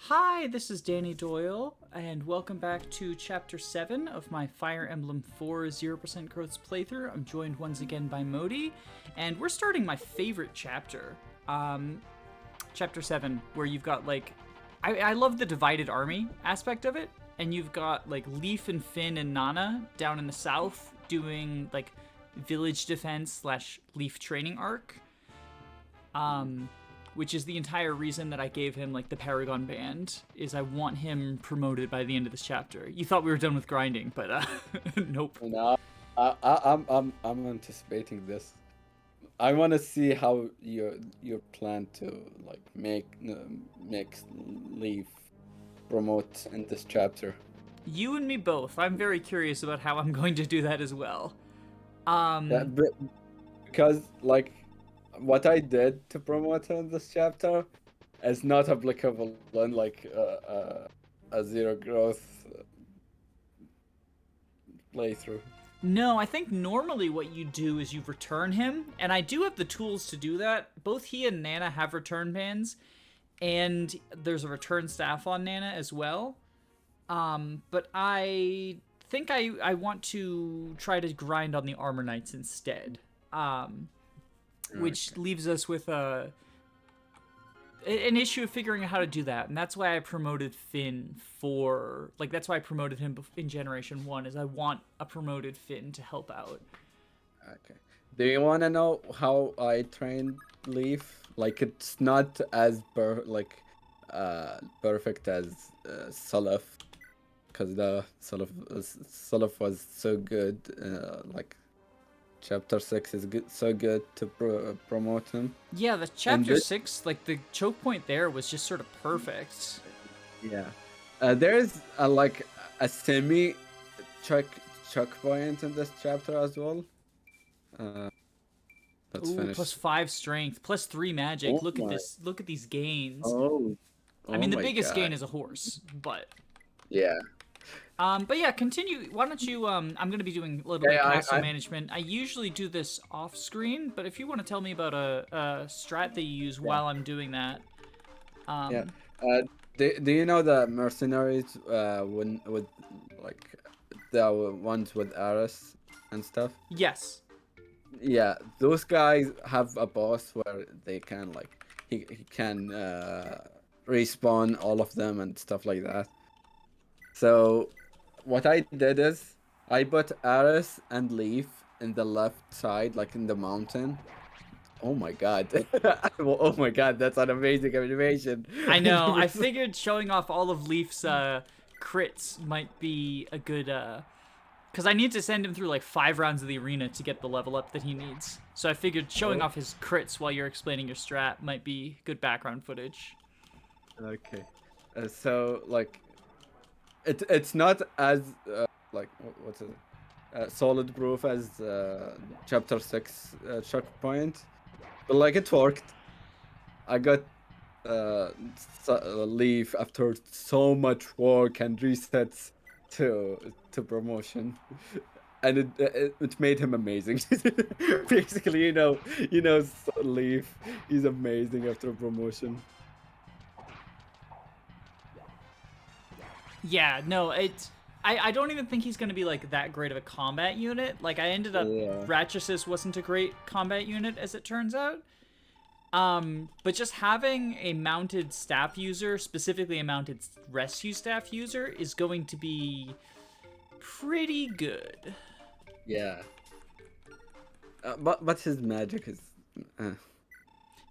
Hi, this is Danny Doyle, and welcome back to Chapter 7 of my Fire Emblem 4 0% Growth playthrough. I'm joined once again by Modi, and we're starting my favorite chapter, Chapter 7, where you've got, I love the divided army aspect of it, and you've got, Leif and Finn and Nanna down in the south doing, village defense / Leif training arc. Which is the entire reason that I gave him the Paragon band, is I want him promoted by the end of this chapter. You thought we were done with grinding, but nope. No, I'm anticipating this. I want to see how your plan to make Leaf promote in this chapter. You and me both. I'm very curious about how I'm going to do that as well. Yeah, because what I did to promote in this chapter is not applicable in a zero growth playthrough. No, I think normally what you do is you return him, and I do have the tools to do that. Both he and Nanna have return bands, and there's a return staff on Nanna as well. But I think I want to try to grind on the Armor Knights instead. Which leaves us with an issue of figuring out how to do that, and that's why I promoted Finn that's why I promoted him in Generation 1, is I want a promoted Finn to help out. Okay. Do you want to know how I trained Leaf? It's not as perfect as Seliph, because the Seliph was so good, Chapter 6 is so good to promote him. Yeah, the Chapter 6, the choke point there was just sort of perfect. Yeah. There's a semi choke point in this chapter as well. Let's finish. Plus 5 strength, plus 3 magic. Oh look at this. Look at these gains. Oh I mean, the biggest gain is a horse, but... Yeah. But yeah, continue. Why don't you, I'm going to be doing a little bit of castle management. I usually do this off screen, but if you want to tell me about a strat that you use while I'm doing that. Yeah. Do you know the mercenaries with the ones with Aris and stuff? Yes. Yeah, those guys have a boss where they can he can respawn all of them and stuff like that. So what I did is I put Aris and Leaf in the left side, in the mountain. Oh my god. Oh my god, that's an amazing animation. I know. I figured showing off all of Leaf's crits might be a good... Because I need to send him through 5 rounds of the arena to get the level up that he needs. So I figured showing off his crits while you're explaining your strat might be good background footage. Okay. So, it's not as what's it? Solid proof as Chapter 6 checkpoint, but it worked. I got Leaf after so much work and resets to promotion, and it made him amazing. Basically, Leaf, he's amazing after promotion. Yeah, no, I don't even think he's going to be that great of a combat unit. I ended up Ratchasis wasn't a great combat unit, as it turns out. But just having a mounted staff user, specifically a mounted rescue staff user, is going to be pretty good. Yeah. But his magic is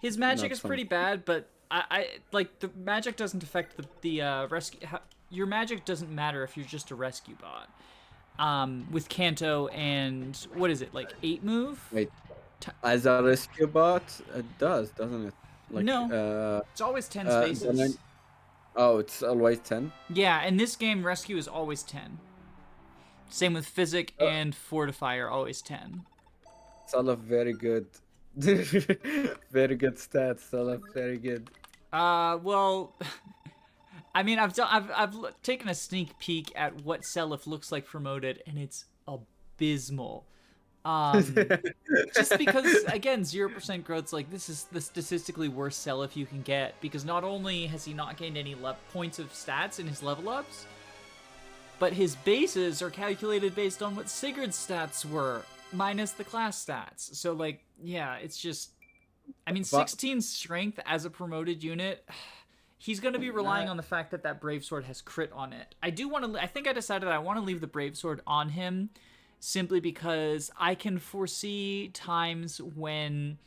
his magic is pretty bad, but I the magic doesn't affect the rescue. Your magic doesn't matter if you're just a rescue bot. With Kanto and what is it, 8 move? Wait, as a rescue bot, it does, doesn't it? No, it's always 10 spaces. Oh, it's always 10? Yeah, in this game, rescue is always 10. Same with Physic and Fortify are always 10. Seliph, very good. Very good stats, Seliph, very good. Well... I mean, I've taken a sneak peek at what Seliph looks like promoted, and it's abysmal. Just because, again, 0% growth's like, this is the statistically worst Seliph you can get, because not only has he not gained any points of stats in his level ups, but his bases are calculated based on what Sigurd's stats were, minus the class stats. So, like, yeah, it's just... I mean, 16 strength as a promoted unit, he's going to be relying on the fact that that Brave Sword has crit on it. I think I decided I want to leave the Brave Sword on him, simply because I can foresee times when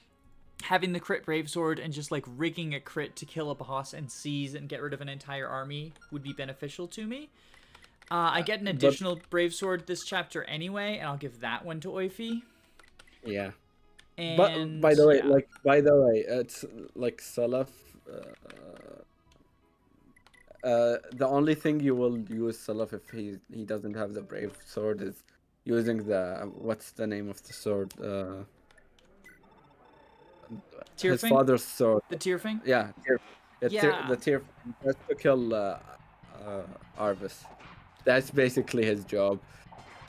having the crit Brave Sword and just like rigging a crit to kill a boss and seize and get rid of an entire army would be beneficial to me. I get an additional Brave Sword this chapter anyway, and I'll give that one to Oifi. Yeah. And, but by the way, it's like Seliph. The only thing you will use Seliph if he doesn't have the Brave Sword is using the what's the name of the sword? His father's sword. The Tearfing? Yeah, the Tearfing. Just to kill Arvis. That's basically his job.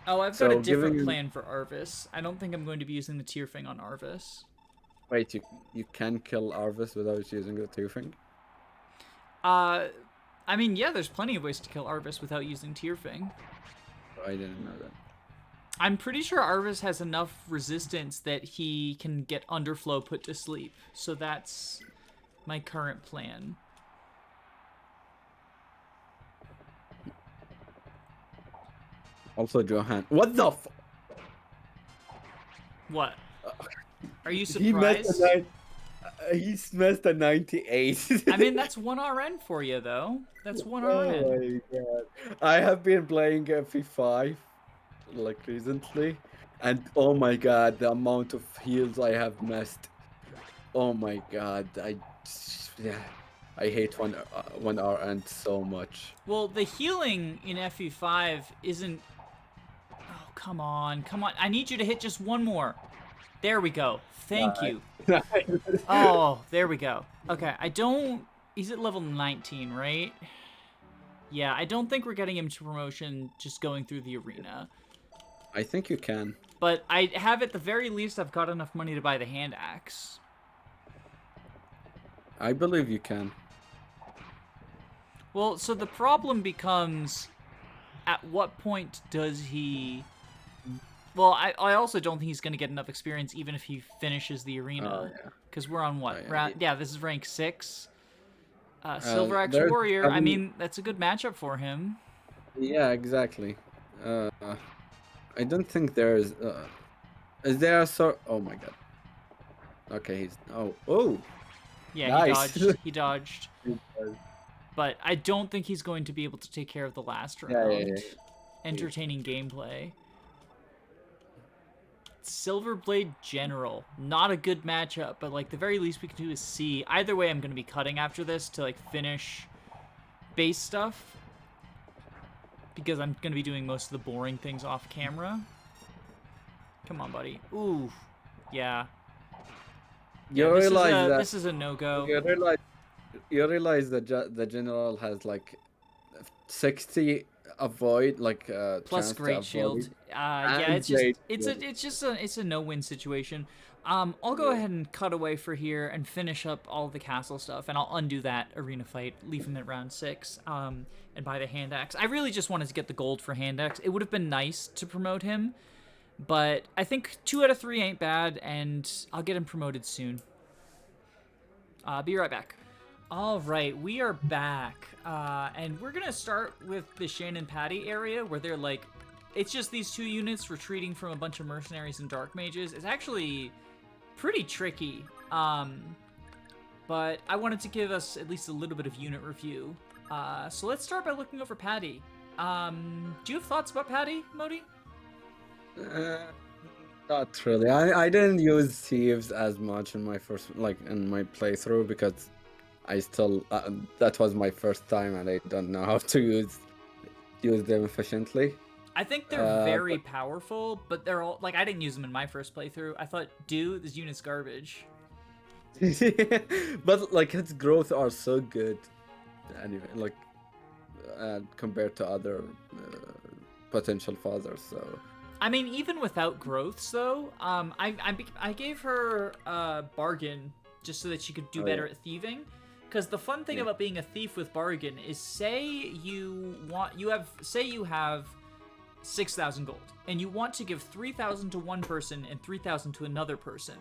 Oh, I've got a different plan for Arvis. I don't think I'm going to be using the Tearfing on Arvis. Wait, you can kill Arvis without using the Tearfing? I mean, yeah, there's plenty of ways to kill Arvis without using Tearfing. Oh, I didn't know that. I'm pretty sure Arvis has enough resistance that he can get Underflow put to sleep. So that's my current plan. Also, Johan. What the f... What? Are you surprised? He messed a 98. I mean, that's 1 RN for you, though. That's 1 RN. Oh my god. I have been playing FE5, like, recently. And, oh my god, the amount of heals I have messed. Oh my god. I hate one RN so much. Well, the healing in FE5 isn't... Oh, come on. I need you to hit just one more. There we go. Thank you. Oh, there we go. Okay, he's at level 19, right? Yeah, I don't think we're getting him to promotion just going through the arena. I think you can. But I have, at the very least, I've got enough money to buy the hand axe. I believe you can. Well, so the problem becomes, at what point does he... Well, I also don't think he's going to get enough experience even if he finishes the arena. Because we're on what? Yeah, this is rank 6. Silver Axe Warrior, I mean, that's a good matchup for him. Yeah, exactly. I don't think there's... is there a sort... Oh my god. Okay, he's... Oh! Yeah, nice. He dodged. But I don't think he's going to be able to take care of the last round. Yeah. Entertaining gameplay. Silverblade General. Not a good matchup, but like the very least we can do is see. Either way, I'm going to be cutting after this to like finish base stuff. Because I'm going to be doing most of the boring things off camera. Come on, buddy. Ooh. Yeah. This is a no-go. You realize that the general has like 60 avoid, like plus great shield. Yeah, it's a no-win situation. I'll go ahead and cut away for here and finish up all the castle stuff, and I'll undo that arena fight, leave him at round 6, and buy the hand axe. I really just wanted to get the gold for hand axe. It would have been nice to promote him, but I think 2 out of 3 ain't bad, and I'll get him promoted soon. Be right back. All right, we are back, and we're gonna start with the Shannan and Patty area, where they're like, it's just these 2 units retreating from a bunch of mercenaries and dark mages. It's actually pretty tricky, but I wanted to give us at least a little bit of unit review. So let's start by looking over Patty. Do you have thoughts about Patty, Modi? Not really. I didn't use thieves as much in my in my playthrough because I still that was my first time and I don't know how to use them efficiently. I think they're very powerful, but they're all like, I didn't use them in my first playthrough. I thought, dude, this unit's garbage. But like its growth are so good anyway, like compared to other potential fathers. So I mean, even without growths, though, I gave her bargain just so that she could do better at thieving. Because the fun thing about being a thief with bargain is, say you have 6,000 gold, and you want to give 3,000 to one person and 3,000 to another person.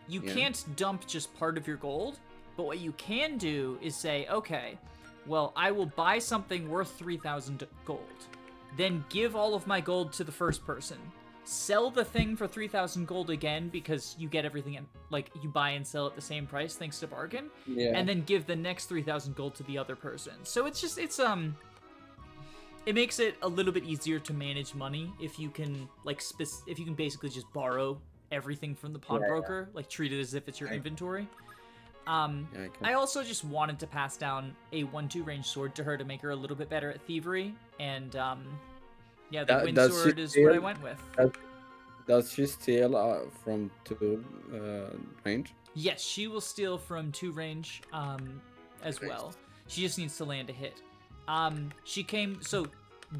You can't dump just part of your gold, but what you can do is say, okay, well, I will buy something worth 3,000 gold. Then give all of my gold to the first person. Sell the thing for 3,000 gold again because you get everything in, like, you buy and sell at the same price thanks to bargain. Yeah. And then give the next 3,000 gold to the other person. So it's just, it makes it a little bit easier to manage money if you can, like, if you can basically just borrow everything from the pawnbroker, like, treat it as if it's your inventory. I also just wanted to pass down a 1/2 range sword to her to make her a little bit better at thievery, and the wind sword is what I went with. Does she steal from 2 range? Yes, she will steal from 2 range as well. She just needs to land a hit. So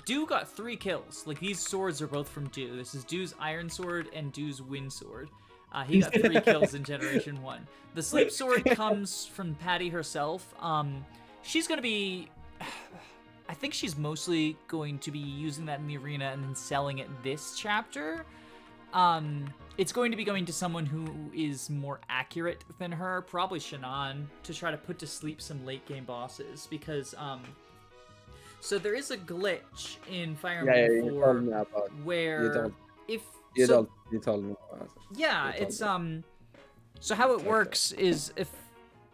Dew got 3 kills. Like, these swords are both from Dew. This is Dew's iron sword and Dew's wind sword. He got 3 kills in Generation 1. The sleep sword comes from Patty herself. She's going to be... I think she's mostly going to be using that in the arena and then selling it this chapter. It's going to be going to someone who is more accurate than her, probably Shannon, to try to put to sleep some late game bosses, because so there is a glitch in Fire Emblem 4 where you told me about it. Yeah, it's so how it works is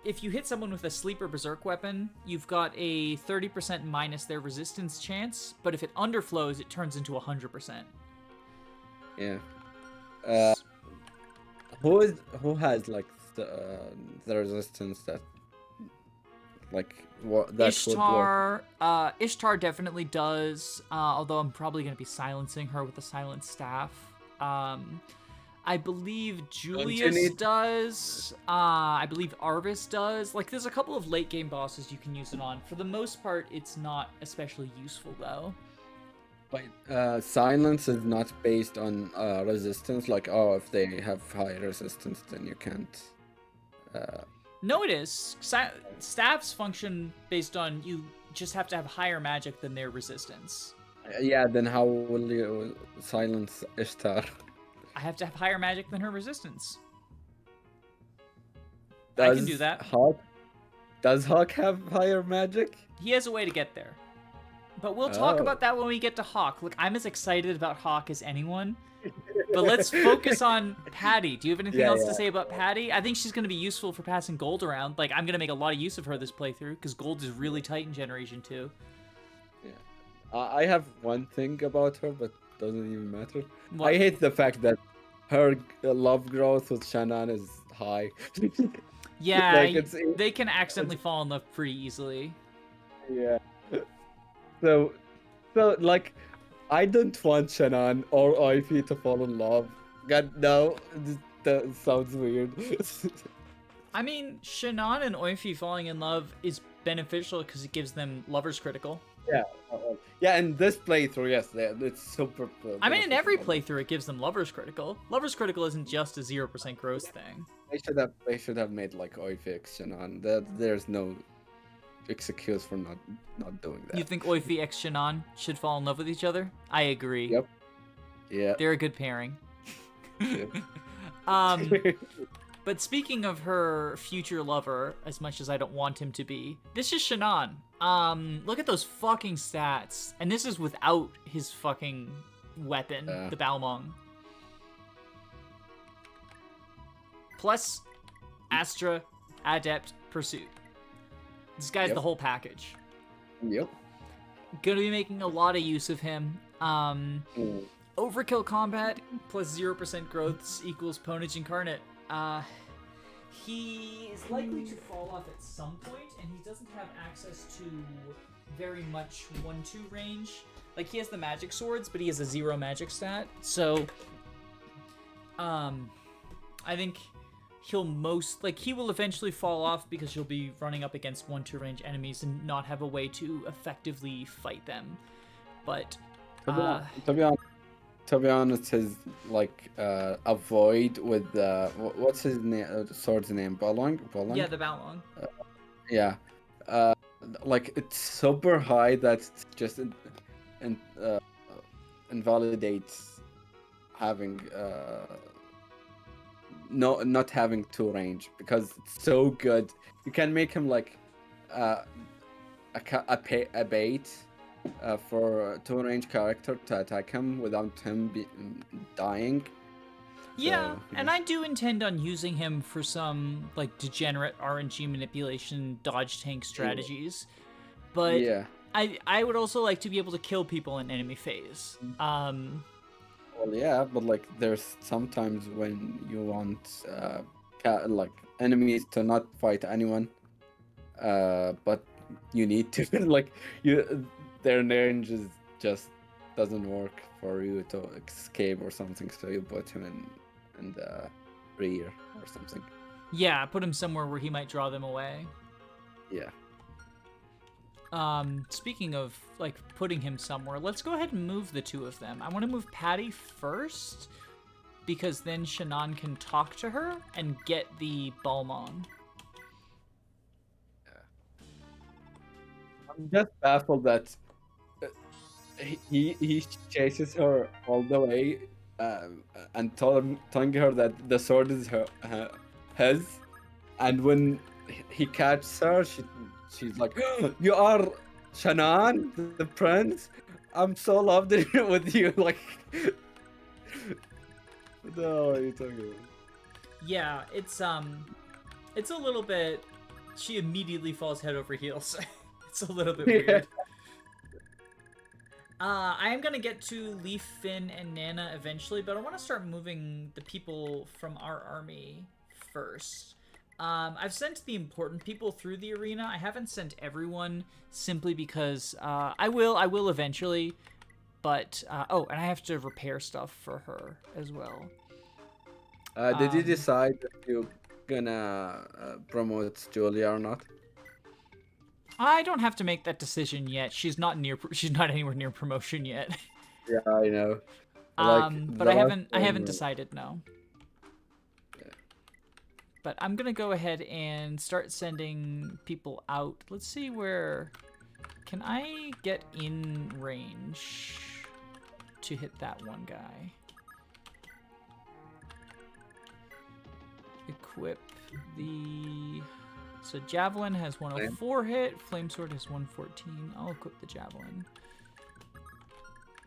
if you hit someone with a sleep or berserk weapon, you've got a 30% minus their resistance chance, but if it underflows, it turns into 100%. Yeah. Who has like the resistance that like what that Ishtar? Ishtar definitely does. Although I'm probably gonna be silencing her with the silent staff. I believe Julius does. I believe Arvis does. Like, there's a couple of late game bosses you can use it on. For the most part, it's not especially useful though. But silence is not based on resistance. Like, oh, if they have high resistance, then you can't. No, it is. Staffs function based on you just have to have higher magic than their resistance. Yeah, then how will you silence Ishtar? I have to have higher magic than her resistance. I can do that. Does Hawk have higher magic? He has a way to get there. But we'll talk about that when we get to Hawk. Look, I'm as excited about Hawk as anyone. But let's focus on Patty. Do you have anything else to say about Patty? I think she's going to be useful for passing gold around. Like, I'm going to make a lot of use of her this playthrough, because gold is really tight in Generation 2. Yeah. I have one thing about her, but doesn't even matter. What? I hate the fact that her love growth with Shannon is high. Yeah, like they can accidentally fall in love pretty easily. Yeah. So like, I don't want Shannon or Ivy to fall in love. God, no, that sounds weird. I mean, Shannon and Oifi falling in love is beneficial because it gives them lovers critical. Yeah, yeah. In this playthrough, yes, it's super. I mean, in every playthrough, it gives them lovers critical. Lovers critical isn't just a 0% growth thing. They should have made like Oifi x Shannon. There's no excuse for not doing that. You think Oifi x Shannon should fall in love with each other? I agree. Yep. Yeah. They're a good pairing. Yep. But speaking of her future lover, as much as I don't want him to be, this is Shannon. Look at those fucking stats. And this is without his fucking weapon, the Balmong. Plus, Astra, Adept, Pursuit. This guy's the whole package. Yep. Gonna be making a lot of use of him. Overkill combat plus 0% growths equals Ponage Incarnate. He is likely to fall off at some point, and he doesn't have access to very much 1/2 range. Like, he has the magic swords, but he has a 0 magic stat. So, I think he will eventually fall off because you'll be running up against 1/2 range enemies and not have a way to effectively fight them. But, to be honest, his like avoid with what's his name? Sword's name? Balong. Yeah, the Balong. Yeah. Uh, like it's super high that it's just in, invalidates having not having two range because it's so good. You can make him like a bait for a two range character to attack him without him dying. Yeah, So, and I do intend on using him for some like degenerate RNG manipulation dodge tank strategies. But yeah. I would also like to be able to kill people in enemy phase. Well, yeah, but like there's sometimes when you want like enemies to not fight anyone, but you need to like their range is just doesn't work for you to escape or something, so you put him in the rear or something. Yeah, put him somewhere where he might draw them away. Yeah. Speaking of like putting him somewhere, let's go ahead and move the two of them. I want to move Patty first because then Shannon can talk to her and get the Balmong. I'm just baffled that he chases her all the way and telling her that the sword is his, and when he catches her, she's like, "You are Shannon, the prince. I'm so loved with you." Like, no, what are you talking about? Yeah, it's a little bit. She immediately falls head over heels. It's a little bit weird. I am gonna get to Leif, Finn, and Nanna eventually, but I want to start moving the people from our army first. I've sent the important people through the arena. I haven't sent everyone simply because I will eventually. But oh, and I have to repair stuff for her as well. Did you decide if you're gonna promote Julia or not? I don't have to make that decision yet. She's not anywhere near promotion yet. Yeah, I know. Like, But I haven't decided, no. Yeah. But I'm gonna go ahead and start sending people out. Let's see where can I get in range to hit that one guy. Equip the... So Javelin has 104 hit, Flame Sword has 114. I'll equip the Javelin.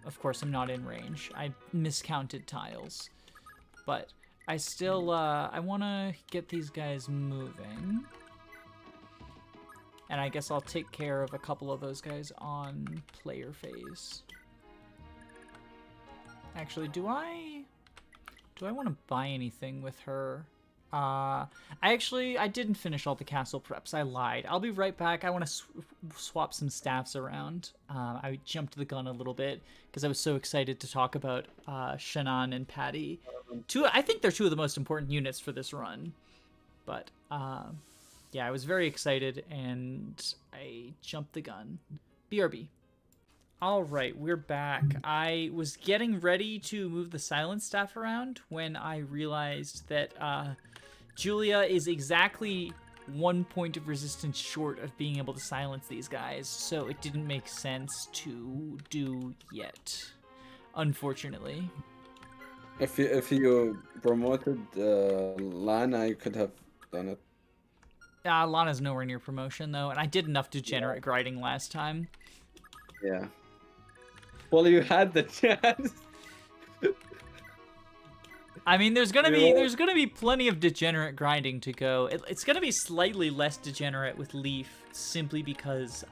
Of course, I'm not in range. I miscounted tiles. But I still, I want to get these guys moving. And I guess I'll take care of a couple of those guys on player phase. Actually, do I want to buy anything with her? I didn't finish all the castle preps. I lied. I'll be right back. I want to swap some staffs around. I jumped the gun a little bit because I was so excited to talk about Shannan and Patty. I think they're two of the most important units for this run. But yeah, I was very excited and I jumped the gun. BRB. All right, we're back. I was getting ready to move the silent staff around when I realized that Julia is exactly 1 point of resistance short of being able to silence these guys, so it didn't make sense to do yet, unfortunately. If you promoted Lana, you could have done it. Lana's nowhere near promotion, though, and I did enough degenerate grinding last time. Yeah. Well, you had the chance. I mean, there's gonna be plenty of degenerate grinding to go. It's gonna be slightly less degenerate with Leif, simply because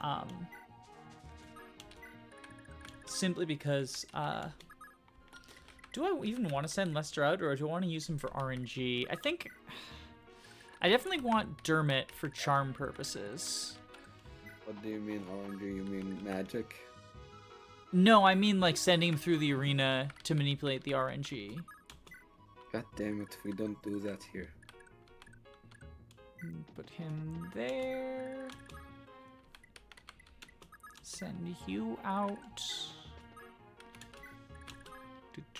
do I even want to send Lester out, or do I want to use him for RNG? I think I definitely want Dermot for charm purposes. What do you mean RNG? You mean magic? No, I mean like sending him through the arena to manipulate the RNG. God damn it, we don't do that here. Put him there. Send you out.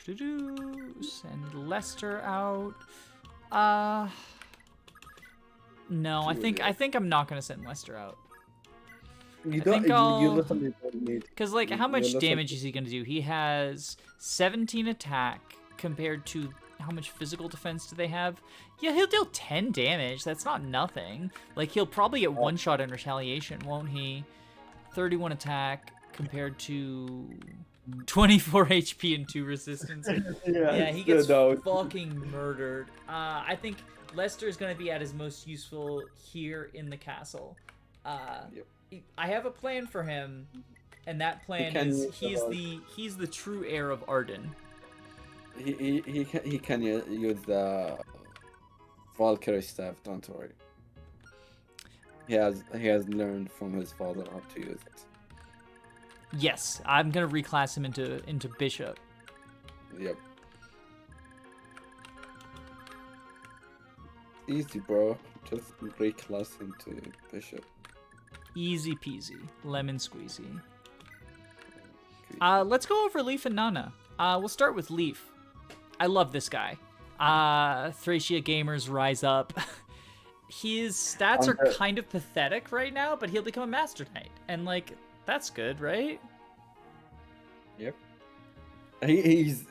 Send Lester out. No, I think I'm not gonna send Lester out. You I don't. think You I'll... literally don't need. Because, like, how much literally- damage is he going to do? He has 17 attack compared to how much physical defense do they have? Yeah, he'll deal 10 damage. That's not nothing. Like, he'll probably get one shot in retaliation, won't he? 31 attack compared to 24 HP and 2 resistance. Yeah, he gets fucking murdered. I think Lester is going to be at his most useful here in the castle. Yep. I have a plan for him, and that plan is he's the true heir of Arden. He can use the Valkyrie staff. Don't worry. He has learned from his father how to use it. Yes, I'm gonna reclass him into bishop. Yep. Easy, bro. Just reclass him to bishop. Easy peasy, lemon squeezy. Let's go over Leif and Nanna. We'll start with Leif. I love this guy. Thracia gamers rise up. His stats are kind of pathetic right now, but he'll become a Master Knight, and like that's good, right? Yep. He's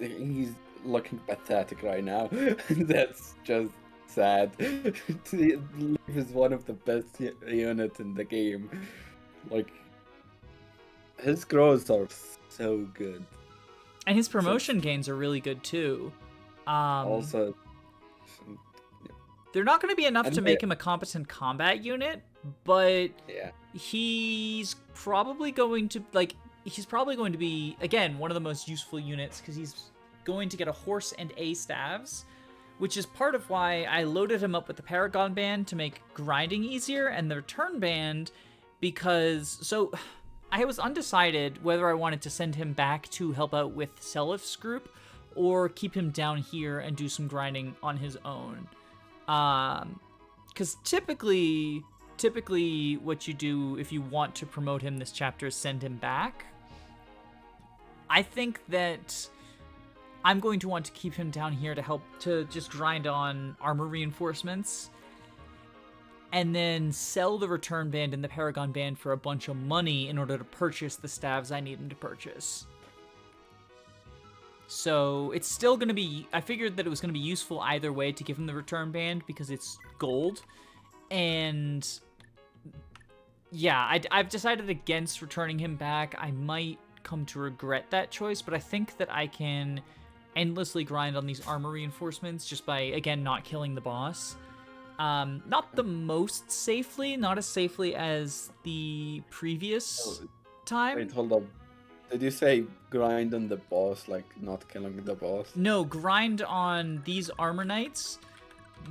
looking pathetic right now. That's just sad. Leif is one of the best units in the game. Like, his growths are so good. And his promotion gains are really good too. Also, they're not going to be enough to make him a competent combat unit, but yeah, he's probably going to be, again, one of the most useful units because he's going to get a horse and a staves, which is part of why I loaded him up with the Paragon Band to make grinding easier, and the Return Band so I was undecided whether I wanted to send him back to help out with Seliph's group or keep him down here and do some grinding on his own. Because typically what you do if you want to promote him this chapter is send him back. I think that I'm going to want to keep him down here to help to just grind on armor reinforcements and then sell the Return Band and the Paragon Band for a bunch of money in order to purchase the staves I need him to purchase. So it's still going to be, I figured that it was going to be useful either way to give him the Return Band because it's gold. And yeah, I've decided against returning him back. I might come to regret that choice, but I think that I can endlessly grind on these armor reinforcements just by, again, not killing the boss. Not the most safely, not as safely as the previous time. Wait, hold up. Did you say grind on the boss, like not killing the boss? No, grind on these armor knights.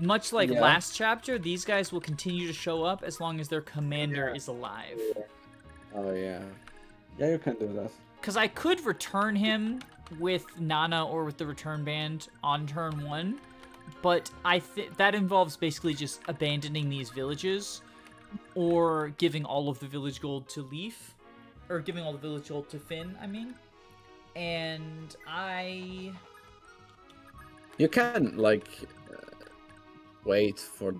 Much like last chapter, these guys will continue to show up as long as their commander is alive. Yeah. Oh, yeah. Yeah, you can do that. Because I could return him with Nanna or with the Return Band on turn 1, but that involves basically just abandoning these villages or giving all of the village gold to Leif. Or giving all the village gold to Finn, I mean. And You can, like, wait for,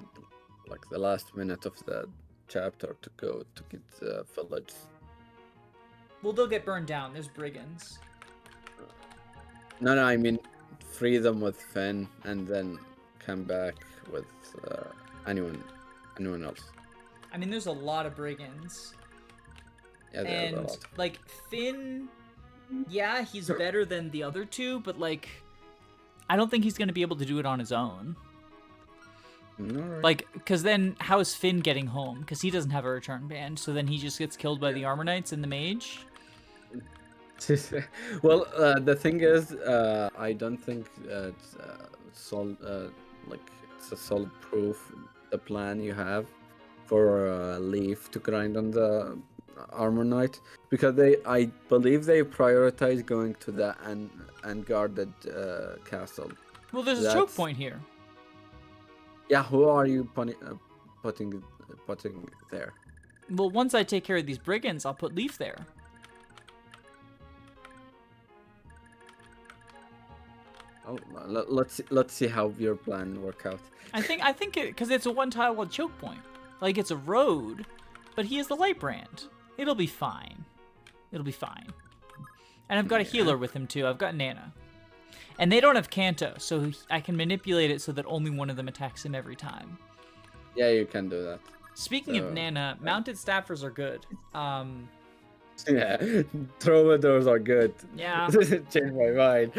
like, the last minute of the chapter to go to get the village. Well, they'll get burned down. There's brigands. No, I mean, free them with Finn and then come back with anyone else. I mean, there's a lot of brigands. Yeah, and like Finn, yeah, he's better than the other two, but like I don't think he's gonna be able to do it on his own. Right. Like, because then how is Finn getting home? Because he doesn't have a Return Band, so then he just gets killed by the Armor Knights and the Mage. Well, the thing is, I don't think it's it's a solid proof the plan you have for Leif to grind on the Armor Knight, because I believe they prioritize going to the unguarded castle. Well, there's a choke point here. Yeah, who are you putting there? Well, once I take care of these brigands, I'll put Leif there. Oh, let's see how your plan work out. I think because it's a one-tile choke point. Like, it's a road, but he is the light brand. It'll be fine. It'll be fine. And I've got a healer with him, too. I've got Nanna. And they don't have Kanto, so I can manipulate it so that only one of them attacks him every time. Yeah, you can do that. Speaking of Nanna, mounted staffers are good. Yeah, troubadours are good. Yeah. Change my mind.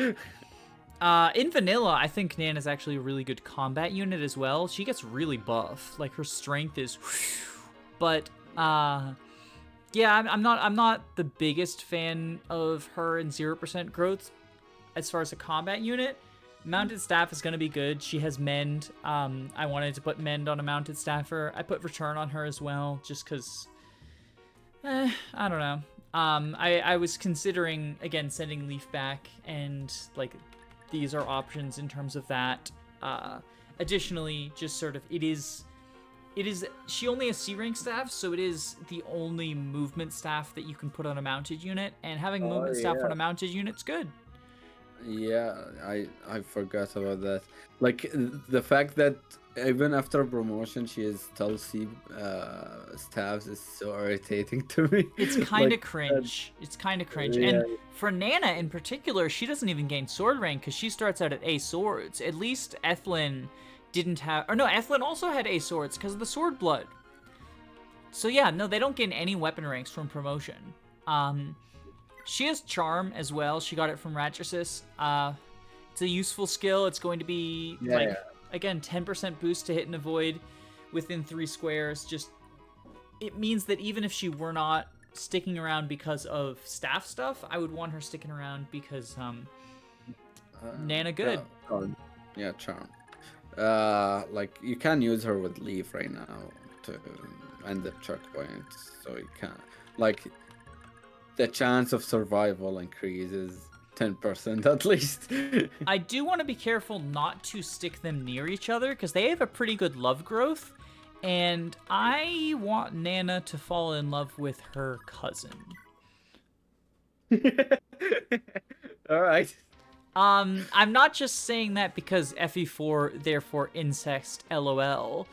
In vanilla, I think Nanna's actually a really good combat unit as well. She gets really buff. Like, her strength is... But, yeah, I'm not the biggest fan of her in 0% growth as far as a combat unit. Mounted staff is going to be good. She has mend. I wanted to put mend on a mounted staffer. I put return on her as well, just because... I don't know. I was considering, again, sending Leif back, and, like... These are options in terms of that. Additionally, just sort of, it is, she only has C rank staff, so it is the only movement staff that you can put on a mounted unit, and having movement staff on a mounted unit's good. Yeah, I forgot about that. Like, the fact that even after promotion, she is still C staffs is so irritating to me. It's kind of cringe. It's kind of cringe. Yeah. And for Nanna in particular, she doesn't even gain sword rank because she starts out at A swords. At least Ethlyn didn't have... Or no, Ethlyn also had A swords because of the sword blood. So yeah, no, they don't gain any weapon ranks from promotion. She has charm as well. She got it from Ratrasis. It's a useful skill. It's going to be again, 10% boost to hit and avoid within 3 squares. Just, it means that even if she were not sticking around because of staff stuff, I would want her sticking around because Nanna good. Yeah, charm. Like, you can use her with Leif right now to end the checkpoint, so you can, like, the chance of survival increases 10% at least. I do want to be careful not to stick them near each other because they have a pretty good love growth, and I want Nanna to fall in love with her cousin. All right. I'm not just saying that because FE4, therefore incest, LOL.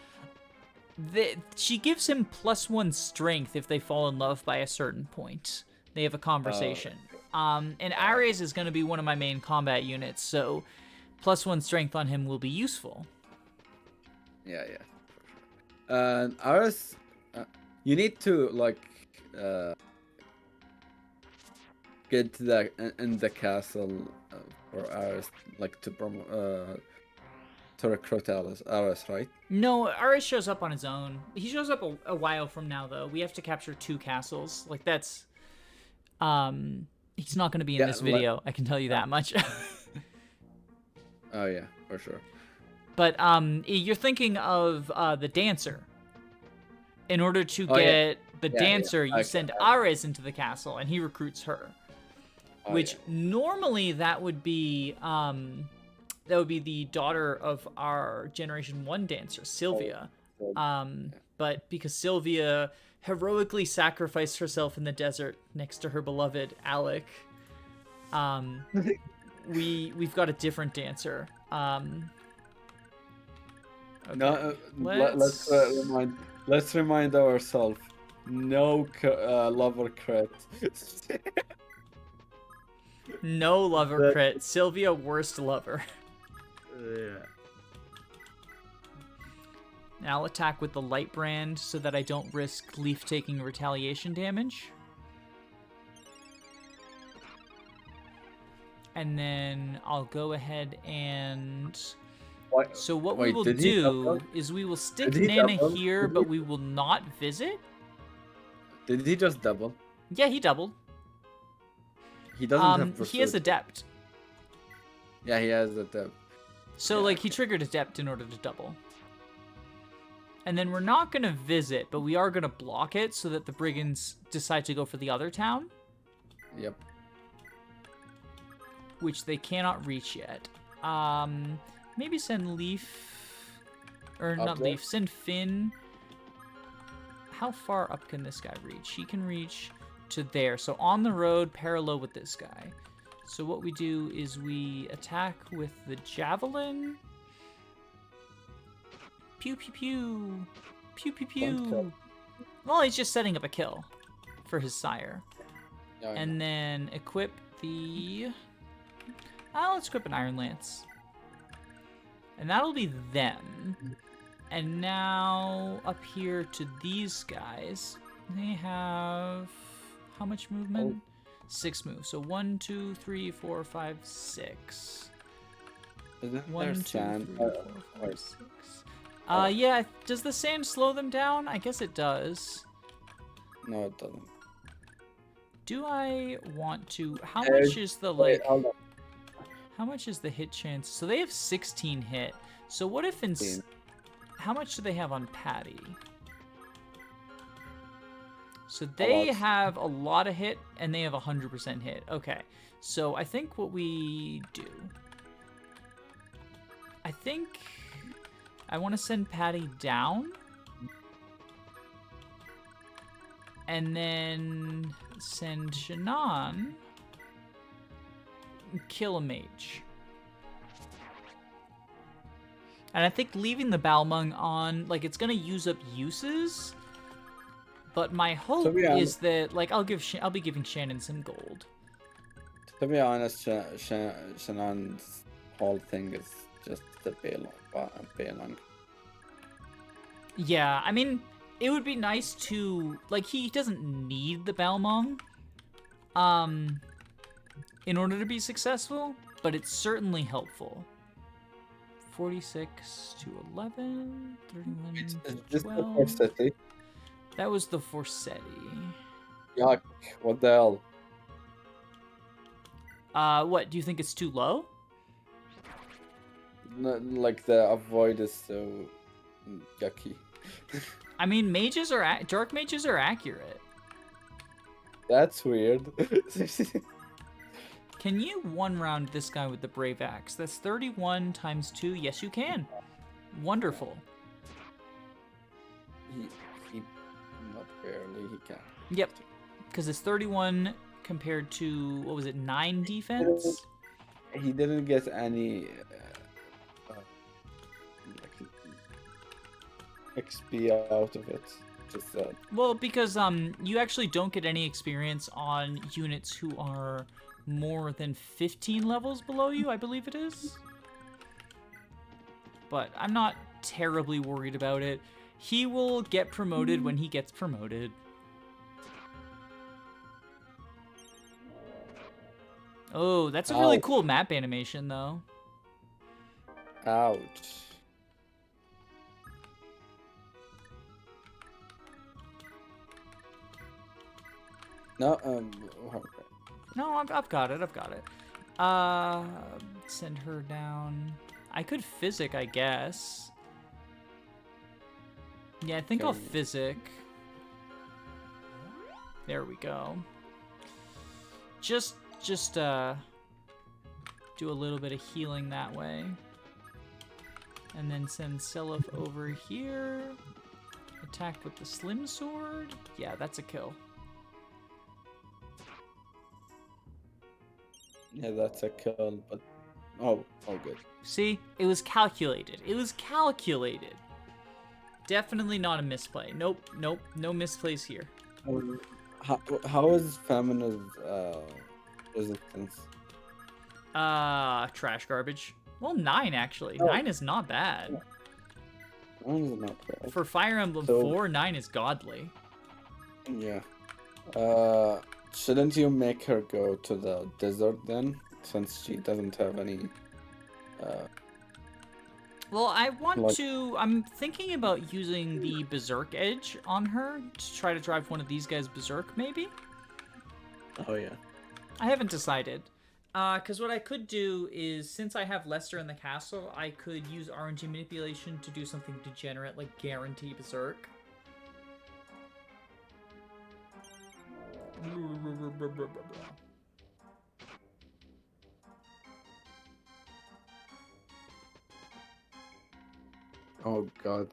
She gives him +1 strength if they fall in love by a certain point. They have a conversation. And Ares is going to be one of my main combat units, so +1 strength on him will be useful. Yeah. Ares, you need to, like, get the in the castle for Ares, like, to recruit Ares, right? No, Ares shows up on his own. He shows up a while from now, though. We have to capture 2 castles. Like, that's... He's not going to be in this video, I can tell you that much. Oh, yeah, for sure. But you're thinking of the dancer. In order to get the dancer, you send Ares into the castle, and he recruits her. Which normally that would be the daughter of our Generation 1 dancer, Sylvia. But because Sylvia heroically sacrificed herself in the desert next to her beloved Alec, we've got a different dancer. Okay. No, let's remind ourselves, no lover crit. No lover crit. Sylvia, worst lover. Yeah. And I'll attack with the light brand so that I don't risk Leif taking retaliation damage. And then I'll go ahead and... So what we will do is we will stick Nanna here, but we will not visit. Did he just double? Yeah, he doubled. He doesn't have pursuit. He has Adept. Yeah, he has Adept. So, like, he triggered Adept in order to double. And then we're not going to visit, but we are going to block it so that the brigands decide to go for the other town. Yep. Which they cannot reach yet. Maybe send Leif... Or not Leif, send Finn. How far up can this guy reach? He can reach to there. So on the road, parallel with this guy. So what we do is we attack with the javelin. Pew pew pew. Pew pew pew. Well, he's just setting up a kill for his sire. Yeah, And then equip the... let's equip an Iron Lance. And that'll be them. And now up here to these guys. They have... how much movement? 6 moves. So 1, 2, 3, 4, 5, 6. Isn't 1, there 2, sand? 3, 4, 5, 6. Yeah, does the sand slow them down? I guess it does. No, it doesn't. Do I want to... how much is the, like... hold on. how much is the hit chance? So they have 16 hit. So what if in... how much do they have on Patty? So they have a lot of hit, and they have 100% hit. Okay, so I think what we do... I think I want to send Patty down. And then send Shannon... kill a mage. And I think leaving the Balmung on, like, it's gonna use up uses. But my hope is that, like, I'll be giving Shannon some gold. To be honest, Shannon's whole thing is just the Balmung. Yeah, I mean, it would be nice to, like, he doesn't need the Balmung, in order to be successful, but it's certainly helpful. 46 to 11, 31 to 12. Is this the That was the Forsetti. Yuck, what the hell? What, do you think it's too low? No, like the avoid is so yucky. I mean, dark mages are accurate. That's weird. Can you one round this guy with the Brave Axe? That's 31 times 2. Yes, you can. Wonderful. He not barely, he can. Yep, because it's 31 compared to, what was it, 9 defense? He didn't get any XP out of it. Just that. Well, because you actually don't get any experience on units who are more than 15 levels below you, I believe it is. But I'm not terribly worried about it. He will get promoted when he gets promoted. Oh, that's a really cool map animation, though. Ouch. No, okay. No, I've got it. I've got it. Send her down. I could physic, I guess. Yeah, I think I'll physic. There we go. Just do a little bit of healing that way. And then send Seliph over here. Attack with the slim sword. Yeah, that's a kill. Yeah, that's a kill, but oh good. See, it was calculated. It was calculated. Definitely not a misplay. Nope, no misplays here. How is Femina's resistance? Trash garbage. Well, 9 actually. 9 is not bad. 9 is not bad. For Fire Emblem 4, 9 is godly. Yeah. Shouldn't you make her go to the desert then, since she doesn't have any? Well, I want to. I'm thinking about using the Berserk Edge on her to try to drive one of these guys berserk, maybe. Oh yeah. I haven't decided. Because what I could do is, since I have Lester in the castle, I could use RNG manipulation to do something degenerate, like guarantee berserk. Oh god,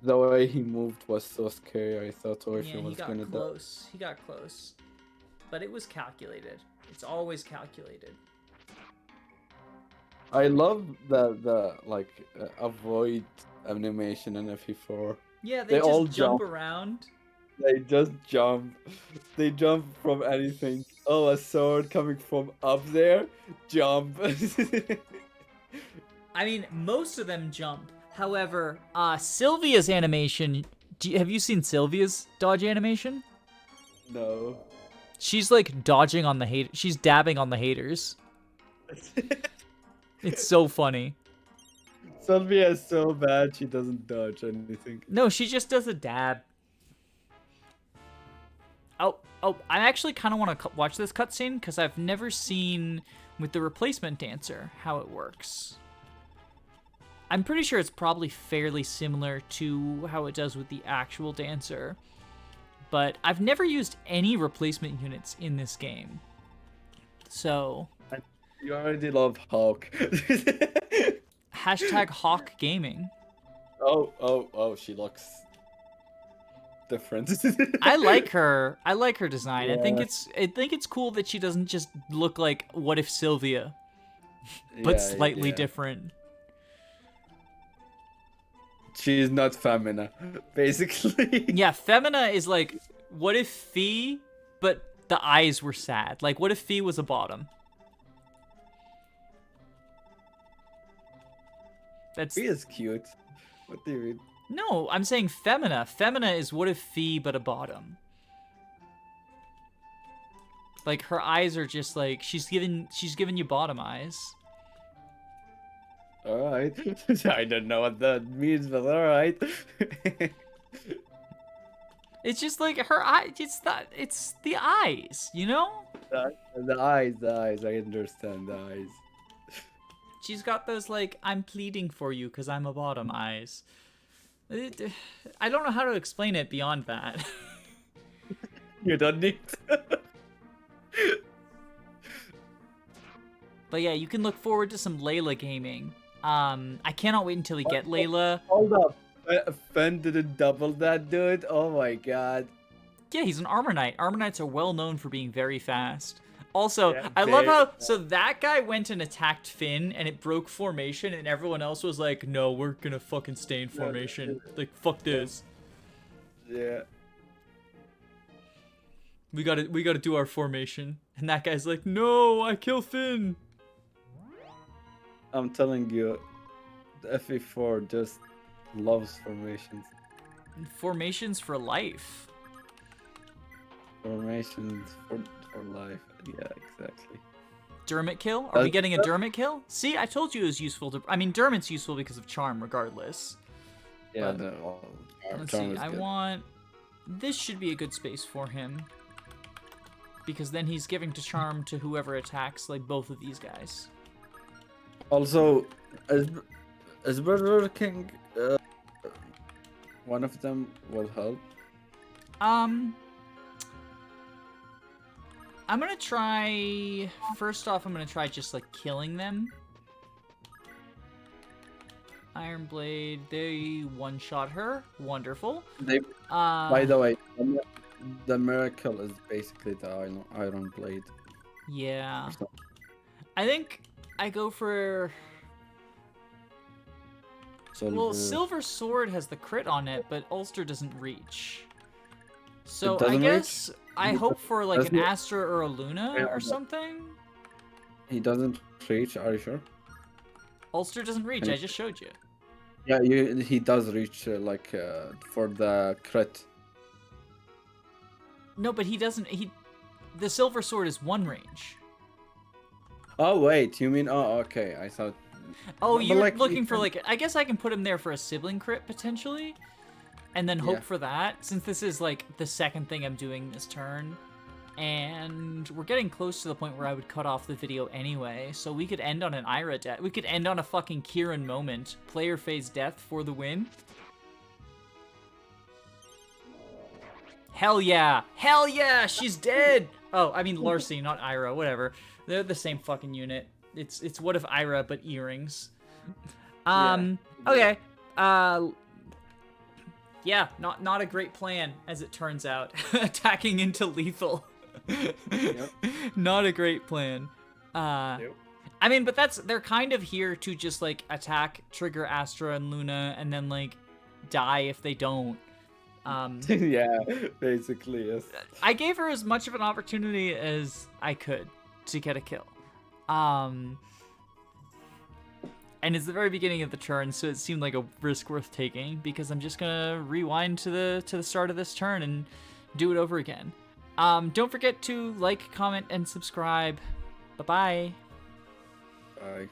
the way he moved was so scary. I thought Orphan was gonna die. He got close, but it was calculated. It's always calculated. I love the avoid animation in FE4. Yeah, They they all just jump jump. around. They just jump. They jump from anything. Oh, a sword coming from up there. Jump. I mean, most of them jump. However, Sylvia's animation. Have you seen Sylvia's dodge animation? No. She's like dodging on the hate. She's dabbing on the haters. It's so funny. Sylvia is so bad she doesn't dodge anything. No, she just does a dab. Oh, I actually kind of want to watch this cutscene because I've never seen with the replacement dancer how it works. I'm pretty sure it's probably fairly similar to how it does with the actual dancer, but I've never used any replacement units in this game. So... You already love Hawk. Hashtag Hawk Gaming. Oh, she looks different. I like her. I like her design. Yeah. I think it's cool that she doesn't just look like What If Sylvia, but slightly different. She's not Femina, basically. Yeah, Femina is like What If Fee, but the eyes were sad. Like What If Fee was a bottom. Fee is cute. What do you mean? No, I'm saying Femina. Femina is What If Fee, but a bottom. Like her eyes are just like she's giving you bottom eyes. All right. I don't know what that means, but all right. It's just like her eye. It's the eyes, you know. The eyes. I understand the eyes. She's got those like I'm pleading for you because I'm a bottom eyes. I don't know how to explain it beyond that. You don't need to. But yeah, you can look forward to some Layla gaming. I cannot wait until we get Layla. Hold up. Finn didn't double that, dude. Oh my god. Yeah, he's an Armor Knight. Armor Knights are well known for being very fast. Also, Yeah, I love how, so that guy went and attacked Finn, and it broke formation, and everyone else was like, no, we're gonna fucking stay in formation. Like, fuck this. Yeah. We gotta do our formation. And that guy's like, no, I kill Finn. I'm telling you, the FE4 just loves formations. Formations for life. Formations for life. Yeah, exactly. Dermot kill? Are we getting a Dermot kill? See, I told you it was useful to... I mean, Dermot's useful because of charm, regardless. Yeah, But let's see, I want... This should be a good space for him. Because then he's giving to charm to whoever attacks, like both of these guys. Also, is Burger King one of them will help? I'm gonna try... First off, I'm gonna try just, like, killing them. Iron Blade, they one-shot her. Wonderful. By the way, the miracle is basically the Iron Blade. Yeah. I think I go for... Well, Silver Sword has the crit on it, but Ulster doesn't reach. So I guess I hope for like an Astra or a Luna or something. He doesn't reach, are you sure? Ulster doesn't reach, I just showed you. Yeah, he does reach for the crit. No, but he doesn't, the Silver Sword is one range. Oh wait, you mean, oh okay, I thought... Oh, you're like, looking for like, I guess I can put him there for a sibling crit potentially. And then hope for that, since this is like the second thing I'm doing this turn. And we're getting close to the point where I would cut off the video anyway, so we could end on an Ira death. We could end on a fucking Kieran moment. Player phase death for the win. Hell yeah! Hell yeah! She's dead! Oh, I mean Larcy, not Ira, whatever. They're the same fucking unit. It's What If Ira, but earrings. Okay. Yeah, not a great plan, as it turns out. Attacking into lethal. Yep. Not a great plan. Yep. I mean, but they're kind of here to just like attack, trigger Astra and Luna, and then like die if they don't. Yeah, basically, yes. I gave her as much of an opportunity as I could to get a kill. And it's the very beginning of the turn, so it seemed like a risk worth taking, because I'm just gonna rewind to the start of this turn and do it over again. Don't forget to like, comment, and subscribe. Bye-bye. Bye.